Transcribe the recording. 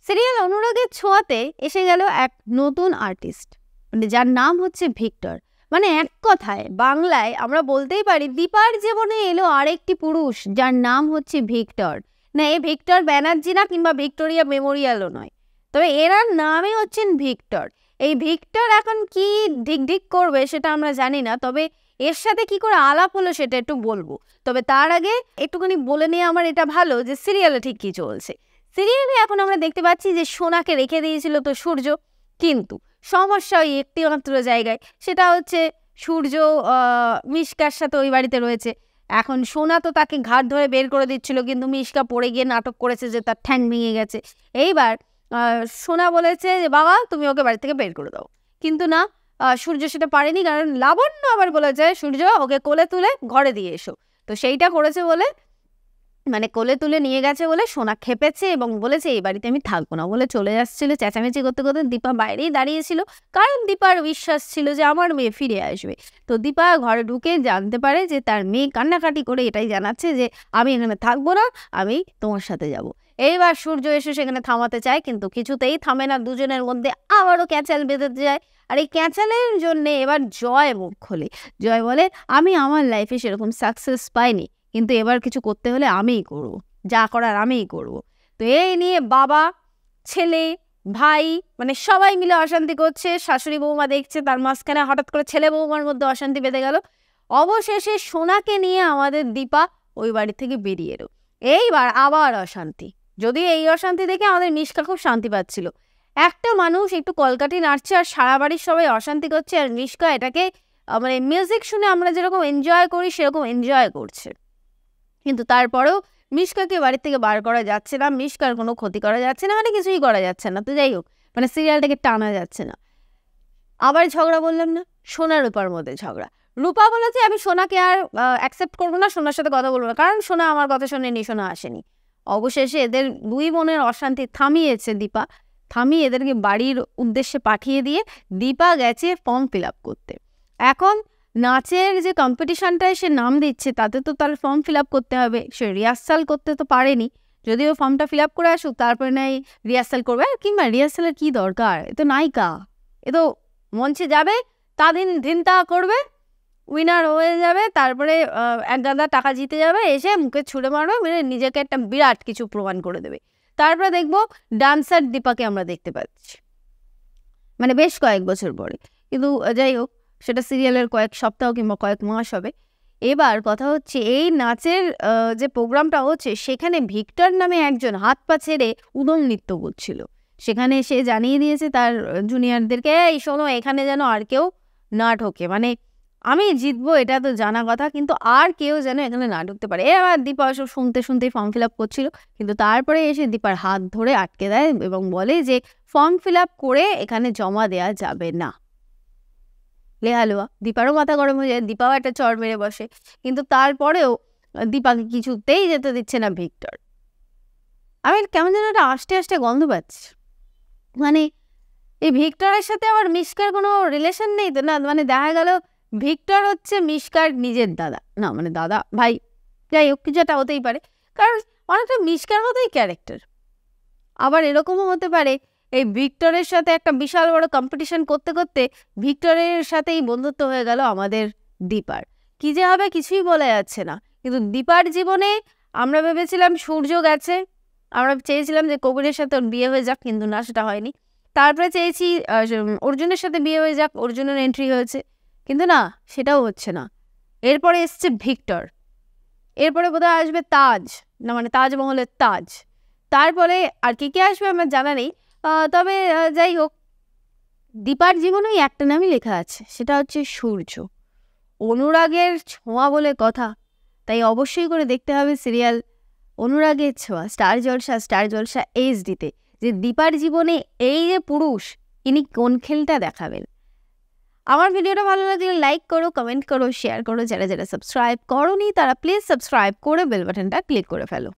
Serial অনুরাগের ছোঁয়াতে এসে গেল এক নতুন আর্টিস্ট, মানে যার নাম হচ্ছে ভিক্টর। মানে এক কথায় বাংলায় আমরা বলতেই পারি দীপার জীবনে এলো আরেকটি পুরুষ যার নাম হচ্ছে ভিক্টর। না, এ ভিক্টর ব্যানার্জি না, কিংবা ভিক্টোরিয়া মেমোরিয়ালও নয়, তবে এনার নামই হচ্ছেন ভিক্টর। এই ভিক্টর এখন কি ঢিক করবে সেটা আমরা জানি না, তবে এর সাথে কি করে আলাপ হলো সেটা একটু বলবো। তবে তার আগে একটুখানি বলে নিয়ে আমার এটা ভালো যে সিরিয়ালে ঠিক কি চলছে। সিরিয়ালে এখন আমরা দেখতে পাচ্ছি যে সোনাকে রেখে দিয়েছিল তো সূর্য, কিন্তু সমস্যা ওই একটি মাত্র জায়গায়, সেটা হচ্ছে সূর্য মিশকার সাথে ওই বাড়িতে রয়েছে। এখন সোনা তো তাকে ঘাট ধরে বের করে দিচ্ছিল, কিন্তু মিশকা পড়ে গিয়ে নাটক করেছে যে তার ঠ্যাং ভেঙে গেছে। এইবার সোনা বলেছে যে বাবা তুমি ওকে বাড়ি থেকে বের করে দাও, কিন্তু না, সূর্য সেটা পারেনি, কারণ লাবণ্য আবার বলেছে সূর্য ওকে কোলে তুলে ঘরে দিয়ে এসো। তো সেইটা করেছে বলে, মানে কোলে তুলে নিয়ে গেছে বলে সোনা খেপেছে এবং বলেছে এই বাড়িতে আমি থাকবো না বলে চলে আসছিল। চেঁচামেচি করতে করতে দীপা বাইরেই দাঁড়িয়েছিল, কারণ দীপার বিশ্বাস ছিল যে আমার মেয়ে ফিরে আসবে। তো দীপা ঘরে ঢুকে জানতে পারে যে তার মেয়ে কান্নাকাটি করে এটাই জানাচ্ছে যে আমি এখানে থাকবো না, আমি তোমার সাথে যাব। এইবার সূর্য এসে সেখানে থামাতে চায়, কিন্তু কিছুতেই থামে না, দুজনের মধ্যে আবারও ক্যাচাল বেঁধে যায়। আর এই ক্যাচালের জন্য এবার জয় মুখ খোলে। জয় বলে আমি আমার লাইফে সেরকম সাকসেস পাইনি, কিন্তু এবার কিছু করতে হলে আমিই করব, যা করার আমিই করব। তো এই নিয়ে বাবা, ছেলে, ভাই, মানে সবাই মিলে অশান্তি করছে। শাশুড়ি বৌমা দেখছে, তার মাঝখানে হঠাৎ করে ছেলে বৌমার মধ্যে অশান্তি বেঁধে গেল। অবশেষে সোনাকে নিয়ে আমাদের দীপা ওই বাড়ি থেকে বেরিয়ে এলো। এইবার আবার অশান্তি, যদিও এই অশান্তি দেখে আমাদের মিশকা খুব শান্তি পাচ্ছিল। একটা মানুষ একটু কলকাঠি নাড়ছে আর সারা বাড়ির সবাই অশান্তি করছে, আর মিশকা এটাকে মানে মিউজিক শুনে আমরা যেরকম এনজয় করি সেরকম এনজয় করছে। কিন্তু তারপরেও মিশকাকে বাড়ির থেকে বার করা যাচ্ছে না, মিশকার কোনো ক্ষতি করা যাচ্ছে না, মানে কিছুই করা যাচ্ছে না। তো যাই হোক, মানে সিরিয়ালটাকে টানা যাচ্ছে না। আবার ঝগড়া বললাম না, সোনা রূপার মধ্যে ঝগড়া। রূপা বলেছে আমি সোনাকে আর অ্যাকসেপ্ট করবো না, সোনার সাথে কথা বলবো না, কারণ সোনা আমার কথা শোনেনি, সোনা আসেনি। অবশেষে এদের দুই বোনের অশান্তি থামিয়েছে দীপা, থামিয়ে এদেরকে বাড়ির উদ্দেশ্যে পাঠিয়ে দিয়ে দীপা গেছে ফর্ম ফিল আপ করতে। এখন নাচের যে কম্পিটিশনটায় সে নাম দিচ্ছে তাতে তো তার ফর্ম ফিল আপ করতে হবে, সে রিহার্সাল করতে তো পারেনি। যদিও ফর্মটা ফিল আপ করে আসুক, তারপরে নাই রিহার্সাল করবে। আর কিংবা রিহার্সালের কী দরকার, এ তো নায়িকা, এ তো মঞ্চে যাবে, তা ধিনতা করবে, উইনার হয়ে যাবে, তারপরে এক গাদা টাকা জিতে যাবে, এসে মুখে ছুঁড়ে মারবে, মানে নিজেকে একটা বিরাট কিছু প্রমাণ করে দেবে। তারপরে দেখবো ডান্সার দীপাকে আমরা দেখতে পাচ্ছি, মানে বেশ কয়েক বছর পরে। কিন্তু যাই হোক, সেটা সিরিয়ালের কয়েক সপ্তাহ কিংবা কয়েক মাস হবে। এবার কথা হচ্ছে এই নাচের যে প্রোগ্রামটা হচ্ছে সেখানে ভিক্টর নামে একজন হাত পা ছেড়ে উদং নৃত্য করছিল। সেখানে সে জানিয়ে দিয়েছে তার জুনিয়রদেরকে, এই শোনো এখানে যেন আর কেউ না ঢোকে, মানে আমি জিতবো এটা তো জানা কথা, কিন্তু আর কেউ যেন এখানে না ঢুকতে পারে। এবার দীপা সব শুনতে শুনতেই ফর্ম ফিল আপ করছিল, কিন্তু তারপরে এসে দীপার হাত ধরে আটকে দেয় এবং বলে যে ফর্ম ফিল আপ করে এখানে জমা দেওয়া যাবে না। লেহালুয়া দীপারও মাথা গরম হয়ে যায়, দীপাও একটা চড় মেরে বসে, কিন্তু তারপরেও দীপাকে কিছুতেই যেতে দিচ্ছে না ভিক্টর। আমি কেমন যেন একটা আস্তে আস্তে গন্ধ পাচ্ছি, মানে এই ভিক্টরের সাথে আবার মিশকার কোনো রিলেশন নেই তো না, মানে দেখা গেল ভিক্টর হচ্ছে মিশকার নিজের দাদা, না মানে দাদা ভাই, যাই হোক কিছু একটা হতেই পারে, কারণ অনেকটা মিশকার মতোই ক্যারেক্টার। আবার এরকমও হতে পারে এই ভিক্টরের সাথে একটা বিশাল বড় কম্পিটিশন করতে করতে ভিক্টরের সাথেই বন্ধুত্ব হয়ে গেল আমাদের দীপার। কি যে হবে কিছুই বলা যাচ্ছে না। কিন্তু দীপার জীবনে আমরা ভেবেছিলাম সূর্য গেছে, আমরা চেয়েছিলাম যে কবিরের সাথে ওর বিয়ে হয়ে যাক, কিন্তু না সেটা হয়নি। তারপরে চেয়েছি অর্জুনের সাথে বিয়ে হয়ে যাক, অর্জুনের এন্ট্রি হয়েছে, কিন্তু না সেটাও হচ্ছে না। এরপরে এসছে ভিক্টর, এরপরে বোধহয় আসবে তাজ, না মানে তাজমহলের তাজ, তারপরে আর কে কে আসবে আমার জানা নেই। তবে যাই হোক, দীপার জীবনেই একটা নামই লেখা আছে, সেটা হচ্ছে সূর্য। অনুরাগের ছোঁয়া বলে কথা, তাই অবশ্যই করে দেখতে হবে সিরিয়াল অনুরাগের ছোঁয়া, স্টার জলসা এইচডিতে, যে দীপার জীবনে এই যে পুরুষ ইনি কোন খেলটা দেখাবেন। আমার ভিডিওটা ভালো লাগলে লাইক করো, কমেন্ট করো, শেয়ার করো। যারা যারা সাবস্ক্রাইব করোনি তারা প্লিজ সাবস্ক্রাইব করে বেল বাটনটা ক্লিক করে ফেলো।